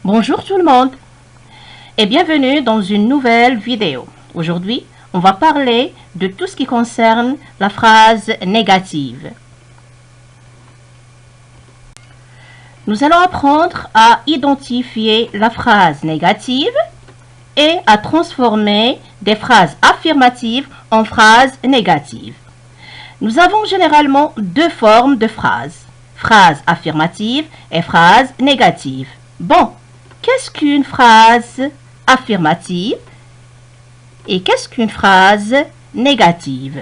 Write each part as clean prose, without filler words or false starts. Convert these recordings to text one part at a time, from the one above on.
Bonjour tout le monde et bienvenue dans une nouvelle vidéo. Aujourd'hui, on va parler de tout ce qui concerne la phrase négative. Nous allons apprendre à identifier la phrase négative et à transformer des phrases affirmatives en phrases négatives. Nous avons généralement deux formes de phrases, phrase affirmative et phrase négative. Bon, qu'est-ce qu'une phrase affirmative et qu'est-ce qu'une phrase négative?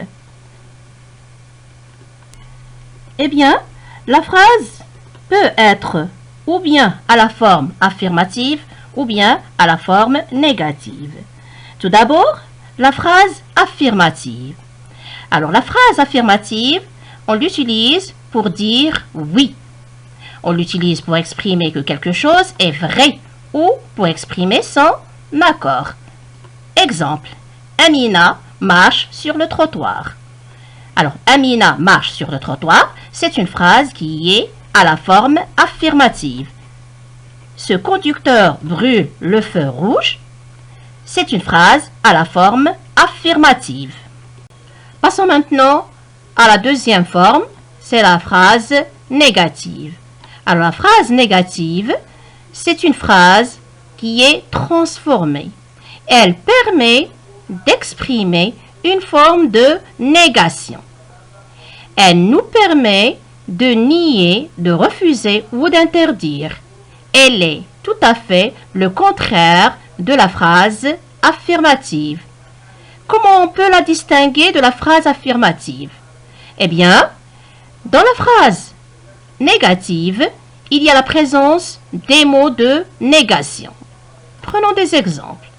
Eh bien, la phrase peut être ou bien à la forme affirmative ou bien à la forme négative. Tout d'abord, la phrase affirmative. Alors, la phrase affirmative, on l'utilise pour dire oui. On l'utilise pour exprimer que quelque chose est vrai ou pour exprimer son accord. Exemple, Amina marche sur le trottoir. Alors, Amina marche sur le trottoir, c'est une phrase qui est à la forme affirmative. Ce conducteur brûle le feu rouge, c'est une phrase à la forme affirmative. Passons maintenant à la deuxième forme, c'est la phrase négative. Alors, la phrase négative, c'est une phrase qui est transformée. Elle permet d'exprimer une forme de négation. Elle nous permet de nier, de refuser ou d'interdire. Elle est tout à fait le contraire de la phrase affirmative. Comment on peut la distinguer de la phrase affirmative? Eh bien, dans la phrase négative, il y a la présence des mots de négation. Prenons des exemples.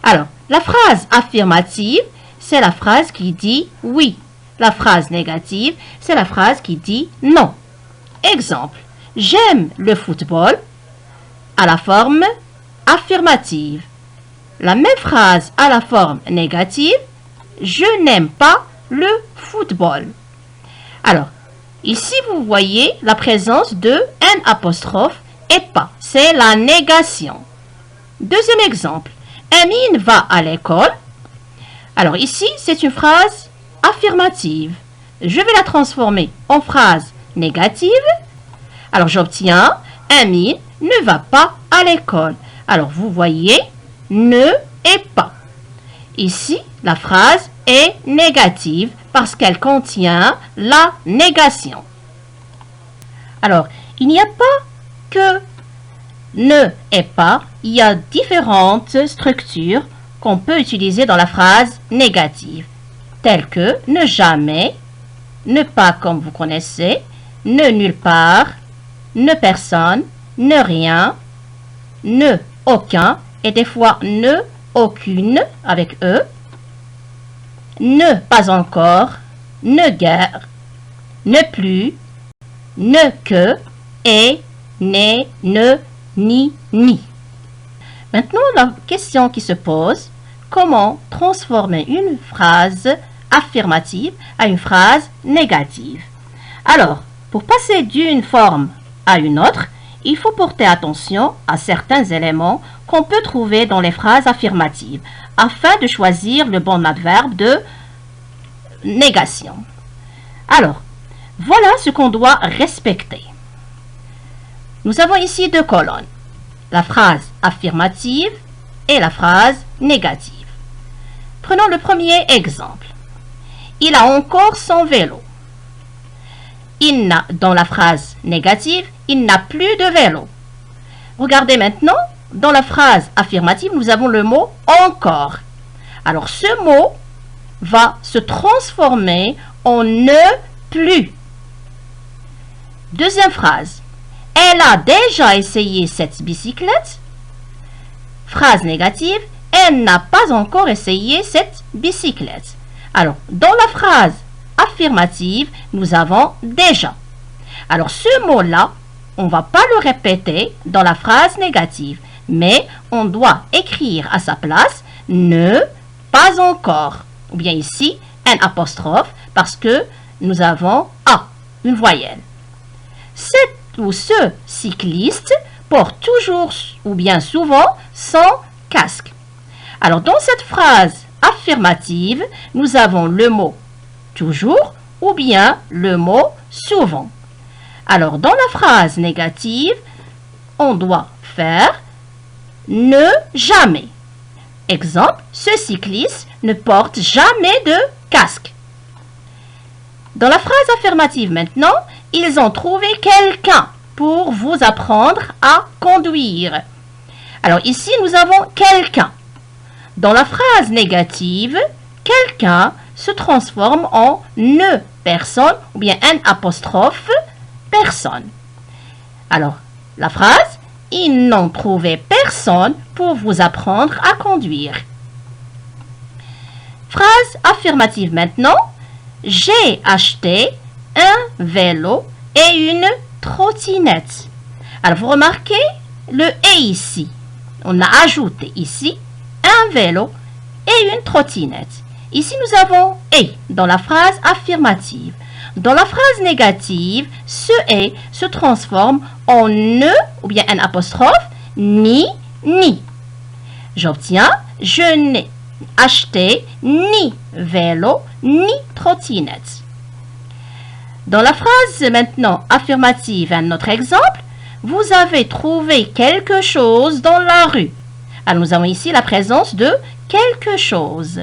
Alors, la phrase affirmative, c'est la phrase qui dit oui. La phrase négative, c'est la phrase qui dit non. Exemple, j'aime le football à la forme affirmative. La même phrase à la forme négative, je n'aime pas le football. Alors, ici, vous voyez la présence de un apostrophe et pas. C'est la négation. Deuxième exemple. Amine va à l'école. Alors ici, c'est une phrase affirmative. Je vais la transformer en phrase négative. Alors j'obtiens Amine ne va pas à l'école. Alors vous voyez, ne et pas. Ici, la phrase est négative parce qu'elle contient la négation. Alors, il n'y a pas que ne et pas, il y a différentes structures qu'on peut utiliser dans la phrase négative, telles que ne jamais, ne pas comme vous connaissez, ne nulle part, ne personne, ne rien, ne aucun et des fois ne aucune avec E, ne pas encore, ne guère, ne plus, ne que, et, ne, ni. Maintenant, la question qui se pose, comment transformer une phrase affirmative à une phrase négative? Alors, pour passer d'une forme à une autre, il faut porter attention à certains éléments qu'on peut trouver dans les phrases affirmatives afin de choisir le bon adverbe de négation. Alors, voilà ce qu'on doit respecter. Nous avons ici deux colonnes, la phrase affirmative et la phrase négative. Prenons le premier exemple. Il a encore son vélo. Dans la phrase négative, il n'a plus de vélo. Regardez maintenant, dans la phrase affirmative, nous avons le mot encore. Alors ce mot va se transformer en ne plus. Deuxième phrase. Elle a déjà essayé cette bicyclette. Phrase négative. Elle n'a pas encore essayé cette bicyclette. Alors, dans la phrase affirmative, nous avons déjà. Alors, ce mot-là, on ne va pas le répéter dans la phrase négative, mais on doit écrire à sa place ne pas encore. Ou bien ici, un apostrophe, parce que nous avons A, une voyelle. Cette ou ce cycliste porte toujours ou bien souvent son casque. Alors, dans cette phrase affirmative, nous avons le mot toujours ou bien le mot souvent. Alors, dans la phrase négative, on doit faire ne jamais. Exemple, ce cycliste ne porte jamais de casque. Dans la phrase affirmative maintenant, ils ont trouvé quelqu'un pour vous apprendre à conduire. Alors ici, nous avons quelqu'un. Dans la phrase négative, quelqu'un se transforme en ne personne ou bien un apostrophe personne. Alors, la phrase, ils n'ont trouvé personne pour vous apprendre à conduire. Phrase affirmative maintenant. J'ai acheté un vélo et une trottinette. Alors, vous remarquez le « et » ici. On a ajouté ici un vélo et une trottinette. Ici, nous avons « et » dans la phrase affirmative. Dans la phrase négative, ce « et » se transforme en « ne » ou bien un apostrophe, ni, ni. J'obtiens « je n'ai acheté ni vélo ni trottinette ». Dans la phrase maintenant affirmative, un autre exemple, vous avez trouvé quelque chose dans la rue. Alors nous avons ici la présence de quelque chose.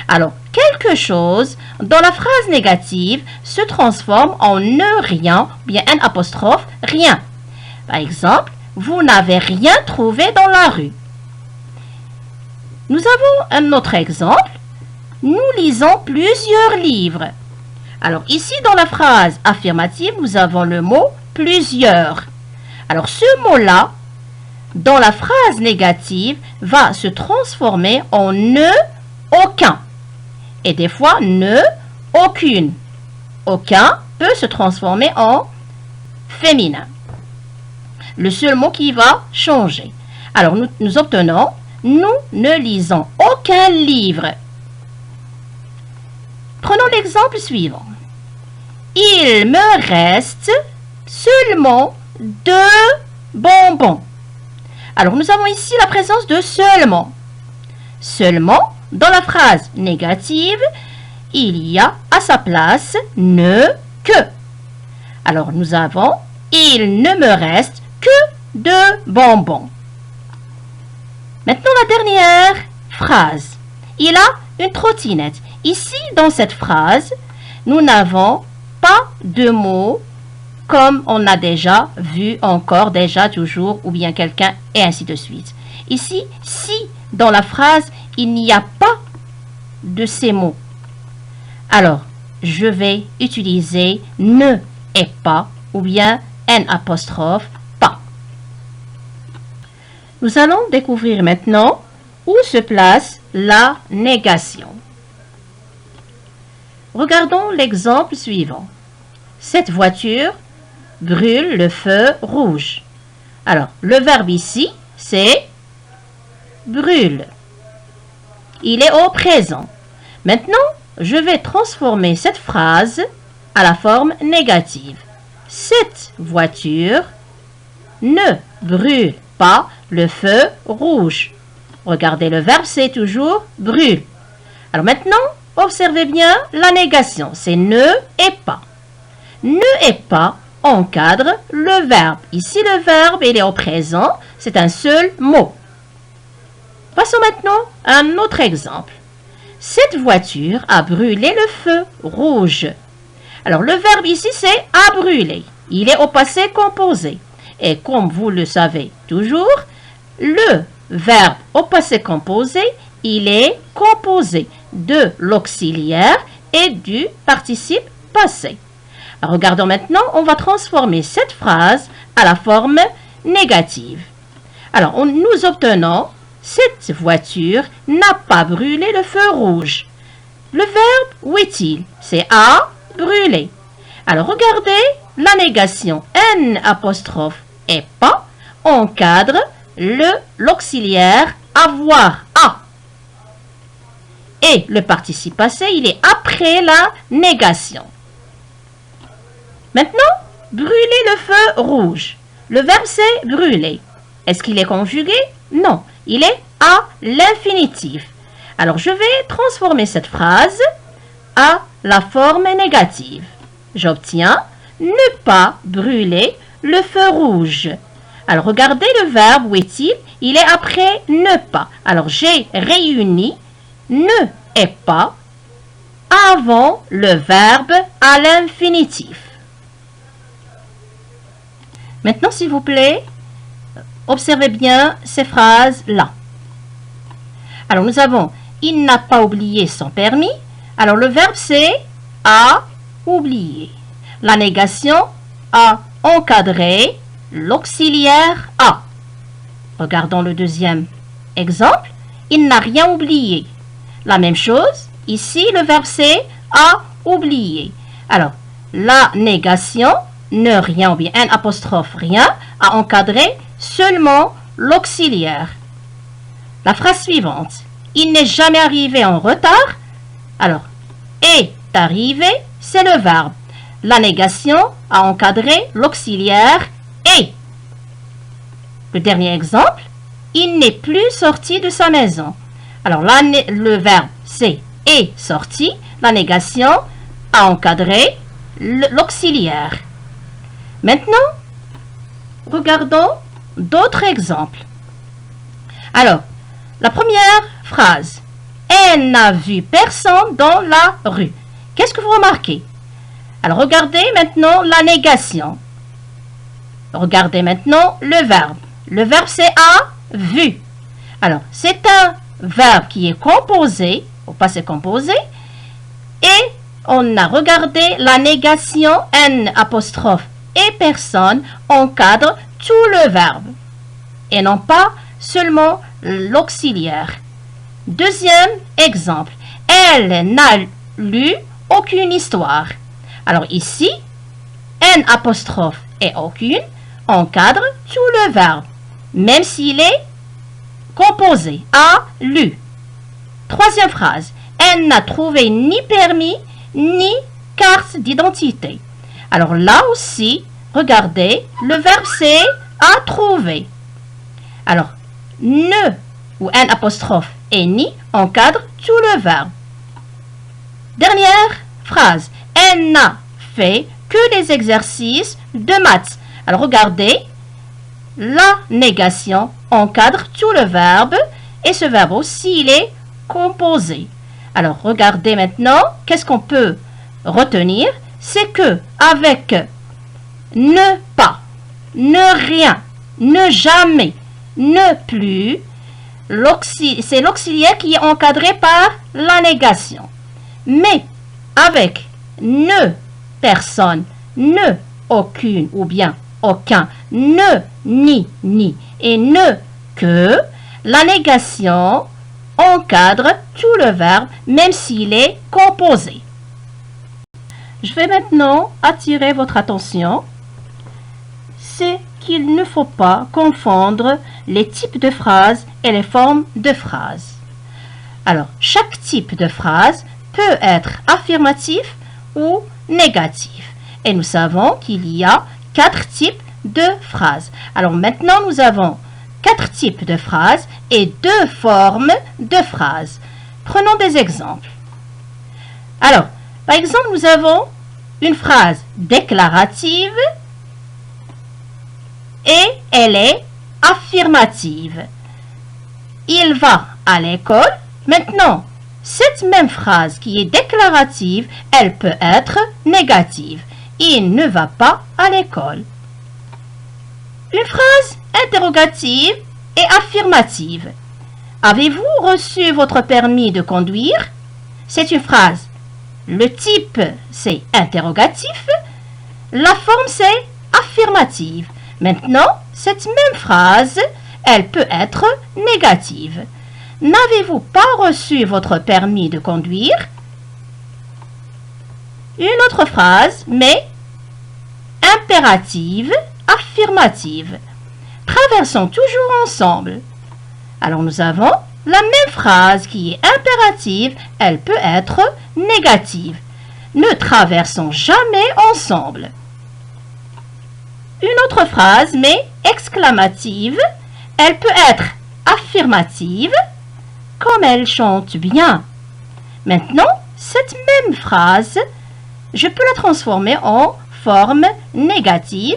Alors quelque chose dans la phrase négative se transforme en ne rien ou bien un apostrophe rien. Par exemple, vous n'avez rien trouvé dans la rue. Nous avons un autre exemple. Nous lisons plusieurs livres. Alors ici, dans la phrase affirmative, nous avons le mot plusieurs. Alors ce mot-là, dans la phrase négative, va se transformer en ne aucun. Et des fois, ne aucune. Aucun peut se transformer en féminin. Le seul mot qui va changer. Alors nous obtenons nous ne lisons aucun livre. Prenons l'exemple suivant. Il me reste seulement 2 bonbons. Alors, nous avons ici la présence de seulement. Seulement, dans la phrase négative, il y a à sa place ne que. Alors, nous avons il ne me reste que 2 bonbons. Maintenant, la dernière phrase. Il a une trottinette. Ici, dans cette phrase, nous n'avons pas de mots comme on a déjà vu, encore, déjà, toujours, ou bien quelqu'un, et ainsi de suite. Ici, si dans la phrase, il n'y a pas de ces mots, alors je vais utiliser ne et pas, ou bien un apostrophe pas. Nous allons découvrir maintenant où se place la négation. Regardons l'exemple suivant. Cette voiture brûle le feu rouge. Alors, le verbe ici, c'est brûle. Il est au présent. Maintenant, je vais transformer cette phrase à la forme négative. Cette voiture ne brûle pas le feu rouge. Regardez, le verbe, c'est toujours brûle. Alors maintenant, observez bien la négation. C'est ne et pas. Ne et pas encadre le verbe. Ici, le verbe, il est au présent. C'est un seul mot. Passons maintenant à un autre exemple. Cette voiture a brûlé le feu rouge. Alors, le verbe ici, c'est a brûlé. Il est au passé composé. Et comme vous le savez toujours, le verbe au passé composé, il est composé de l'auxiliaire et du participe passé. Regardons maintenant, on va transformer cette phrase à la forme négative. Alors, nous obtenons cette voiture n'a pas brûlé le feu rouge. Le verbe, où est-il? C'est a brûlé. Alors, regardez la négation n apostrophe et pas encadre l'auxiliaire avoir a. Et le participe passé, il est après la négation. Maintenant, brûler le feu rouge. le verbe c'est brûler. Est-ce qu'il est conjugué? Non, il est à l'infinitif. Alors, je vais transformer cette phrase à la forme négative. J'obtiens ne pas brûler le feu rouge. Alors, regardez le verbe, où est-il? Il est après ne pas. Alors, j'ai réuni ne et pas avant le verbe à l'infinitif. Maintenant, s'il vous plaît, observez bien ces phrases-là. Alors, nous avons « il n'a pas oublié son permis ». Alors, le verbe, c'est « a oublié ». La négation « a encadré », l'auxiliaire « a ». Regardons le deuxième exemple. « Il n'a rien oublié ». La même chose, ici, le verbe, c'est « a oublié ». Alors, la négation « ne rien » ou bien « n apostrophe rien » a encadré seulement l'auxiliaire. La phrase suivante. Il n'est jamais arrivé en retard. Alors, est arrivé, c'est le verbe. La négation a encadré l'auxiliaire est. Le dernier exemple. Il n'est plus sorti de sa maison. Alors, le verbe, c'est est sorti. La négation a encadré l'auxiliaire. Maintenant, regardons d'autres exemples. Alors, la première phrase. Elle n'a vu personne dans la rue. Qu'est-ce que vous remarquez? Alors, regardez maintenant la négation. Regardez maintenant le verbe. Le verbe, c'est a vu. Alors, c'est un verbe qui est composé, au passé composé, et on a regardé la négation n apostrophe et personne encadre tout le verbe et non pas seulement l'auxiliaire. Deuxième exemple, elle n'a lu aucune histoire. Alors ici, n apostrophe et aucune encadre tout le verbe, même s'il est composé, a lu. Troisième phrase, elle n'a trouvé ni permis ni carte d'identité. Alors là aussi, regardez, le verbe c'est a trouvé. Alors, ne ou n apostrophe et ni encadre tout le verbe. Dernière phrase, elle n'a fait que des exercices de maths. Alors regardez, la négation encadre tout le verbe et ce verbe aussi il est composé. Alors regardez maintenant, qu'est-ce qu'on peut retenir? C'est que avec ne pas, ne rien, ne jamais, ne plus, c'est l'auxiliaire qui est encadré par la négation. Mais avec ne personne, ne aucune ou bien aucun, ne ni et ne que, la négation encadre tout le verbe même s'il est composé. Je vais maintenant attirer votre attention. C'est qu'il ne faut pas confondre les types de phrases et les formes de phrases. Alors, chaque type de phrase peut être affirmatif ou négatif. Et nous savons qu'il y a 4 types de phrases. Alors maintenant, nous avons 4 types de phrases et 2 formes de phrases. Prenons des exemples. Alors, par exemple, nous avons une phrase déclarative et elle est affirmative. Il va à l'école. Maintenant, cette même phrase qui est déclarative, elle peut être négative. Il ne va pas à l'école. Une phrase interrogative et affirmative. Avez-vous reçu votre permis de conduire? C'est une phrase. Le type, c'est interrogatif. La forme, c'est affirmative. Maintenant, cette même phrase, elle peut être négative. N'avez-vous pas reçu votre permis de conduire? Une autre phrase, mais impérative, affirmative. Traversons toujours ensemble. Alors nous avons la même phrase qui est impérative, elle peut être négative. Ne traversons jamais ensemble. une autre phrase, mais exclamative. Elle peut être affirmative, comme elle chante bien. Maintenant, cette même phrase, je peux la transformer en forme négative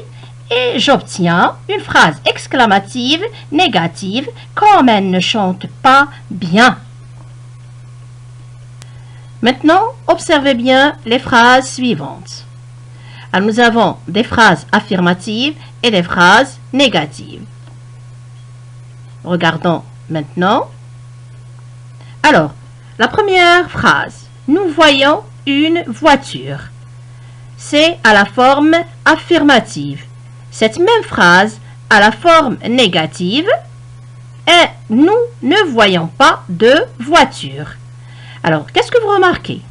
et j'obtiens une phrase exclamative négative comme elle ne chante pas bien. Maintenant, observez bien les phrases suivantes. Alors, nous avons des phrases affirmatives et des phrases négatives. Regardons maintenant. Alors, la première phrase. Nous voyons une voiture. C'est à la forme affirmative. Cette même phrase a la forme négative et nous ne voyons pas de voiture. Alors, qu'est-ce que vous remarquez?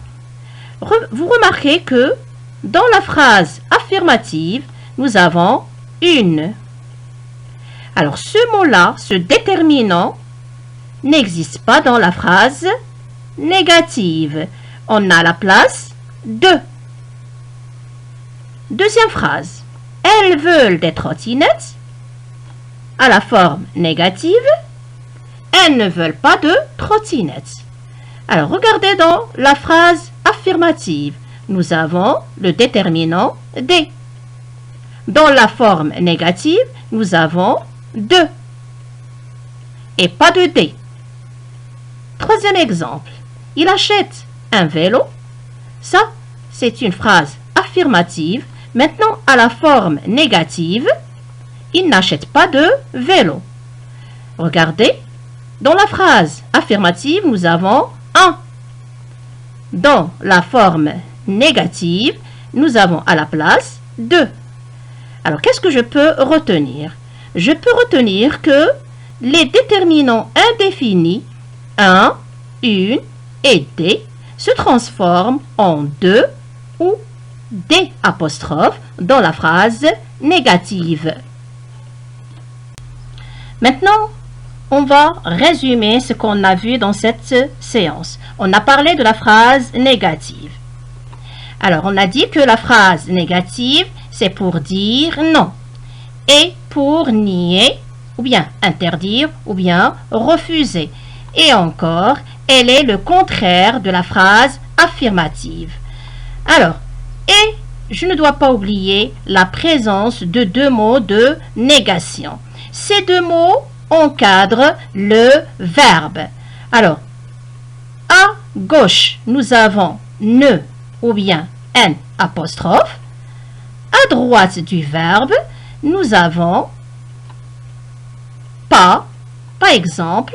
Vous remarquez que dans la phrase affirmative, nous avons une. Alors, ce mot-là, ce déterminant, n'existe pas dans la phrase négative. On a la place de. Deuxième phrase. Elles veulent des trottinettes. À la forme négative. Elles ne veulent pas de trottinettes. Alors, regardez dans la phrase affirmative. Nous avons le déterminant des. Dans la forme négative, nous avons de. Et pas de des. Troisième exemple. Il achète un vélo. Ça, c'est une phrase affirmative. Maintenant, à la forme négative, il n'achète pas de vélo. Regardez, dans la phrase affirmative, nous avons un. Dans la forme négative, nous avons à la place de. Alors, qu'est-ce que je peux retenir? Je peux retenir que les déterminants indéfinis, un, une et des, se transforment en de ou des apostrophes dans la phrase négative. Maintenant, on va résumer ce qu'on a vu dans cette séance. On a parlé de la phrase négative. Alors, on a dit que la phrase négative, c'est pour dire non et pour nier ou bien interdire ou bien refuser. Et encore, elle est le contraire de la phrase affirmative. Alors, et je ne dois pas oublier la présence de deux mots de négation. Ces deux mots encadrent le verbe. Alors, à gauche, nous avons ne ou bien n apostrophe. À droite du verbe, nous avons pas. Par exemple,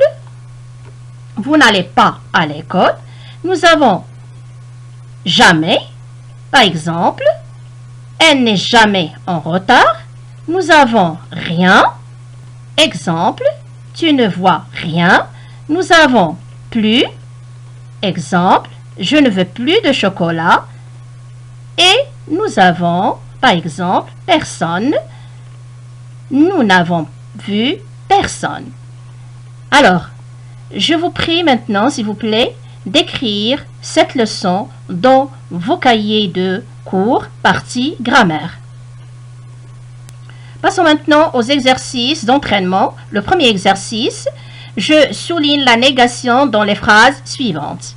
vous n'allez pas à l'école. Nous avons jamais. Par exemple, elle n'est jamais en retard. Nous avons rien. Exemple, tu ne vois rien. Nous avons plus. Exemple, je ne veux plus de chocolat. Et nous avons, par exemple, personne. Nous n'avons vu personne. Alors, je vous prie maintenant, s'il vous plaît, d'écrire cette leçon dans vos cahiers de cours, partie grammaire. Passons maintenant aux exercices d'entraînement. Le premier exercice, je souligne la négation dans les phrases suivantes.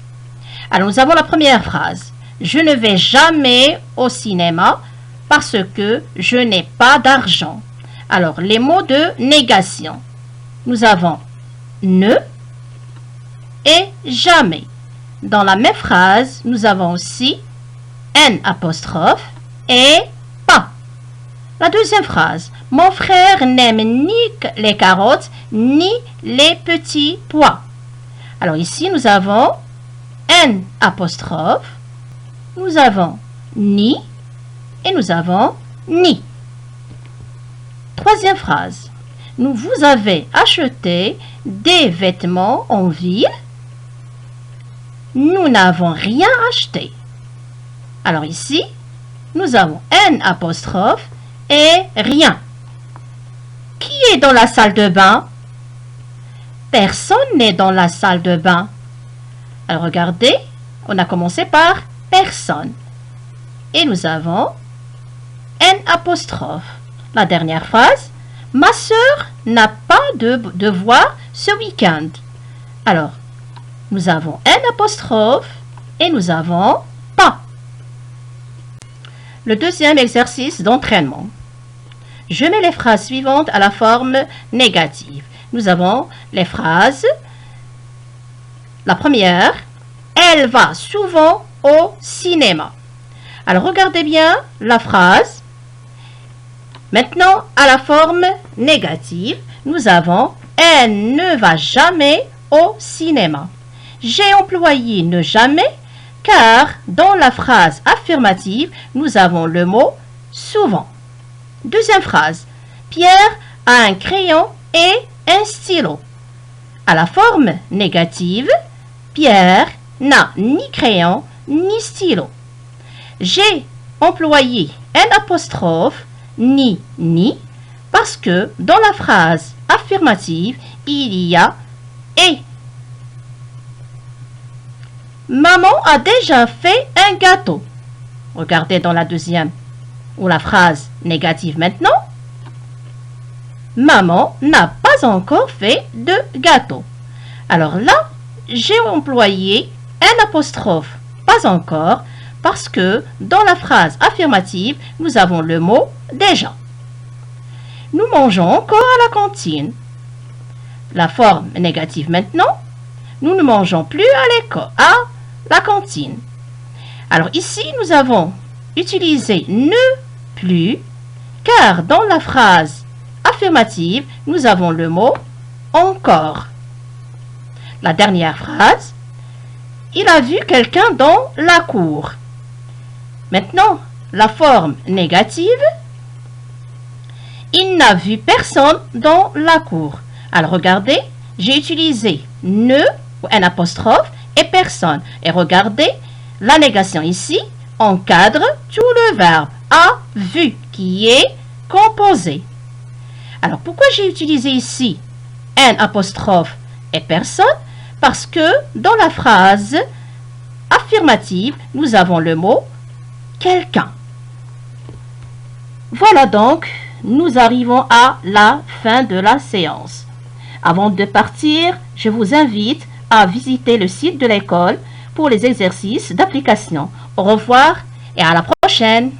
Alors, nous avons la première phrase. Je ne vais jamais au cinéma parce que je n'ai pas d'argent. Alors, les mots de négation. Nous avons ne et jamais. Dans la même phrase, nous avons aussi n apostrophe et pas. La deuxième phrase. Mon frère n'aime ni les carottes ni les petits pois. Alors ici, nous avons n apostrophe. Nous avons ni et nous avons ni. Troisième phrase. Vous avez acheté des vêtements en ville. Nous n'avons rien acheté. Alors ici, nous avons n apostrophe et rien. Qui est dans la salle de bain? Personne n'est dans la salle de bain. Alors regardez, on a commencé par personne. Et nous avons n apostrophe. La dernière phrase. Ma sœur n'a pas de devoir ce week-end. Alors, nous avons un apostrophe et nous avons pas. Le deuxième exercice d'entraînement. Je mets les phrases suivantes à la forme négative. Nous avons les phrases. La première, elle va souvent au cinéma. Alors, regardez bien la phrase. Maintenant, à la forme négative, nous avons elle ne va jamais au cinéma. J'ai employé ne jamais car dans la phrase affirmative, nous avons le mot souvent. Deuxième phrase. Pierre a un crayon et un stylo. À la forme négative, Pierre n'a ni crayon ni stylo. J'ai employé un apostrophe ni parce que dans la phrase affirmative, il y a et. Maman a déjà fait un gâteau. Regardez dans la deuxième ou la phrase négative maintenant. Maman n'a pas encore fait de gâteau. Alors là, j'ai employé un apostrophe pas encore parce que dans la phrase affirmative, nous avons le mot déjà. Nous mangeons encore à la cantine. La forme négative maintenant, nous ne mangeons plus à l'école, à la cantine. Alors ici, nous avons utilisé ne plus, car dans la phrase affirmative, nous avons le mot encore. La dernière phrase, il a vu quelqu'un dans la cour. Maintenant, la forme négative, il n'a vu personne dans la cour. Alors regardez, j'ai utilisé ne ou un apostrophe et personne. Et regardez, la négation ici encadre tout le verbe a vu qui est composé. Alors pourquoi j'ai utilisé ici un apostrophe et personne? Parce que dans la phrase affirmative, nous avons le mot quelqu'un. Voilà donc, nous arrivons à la fin de la séance. Avant de partir, je vous invite à visiter le site de l'école pour les exercices d'application. Au revoir et à la prochaine.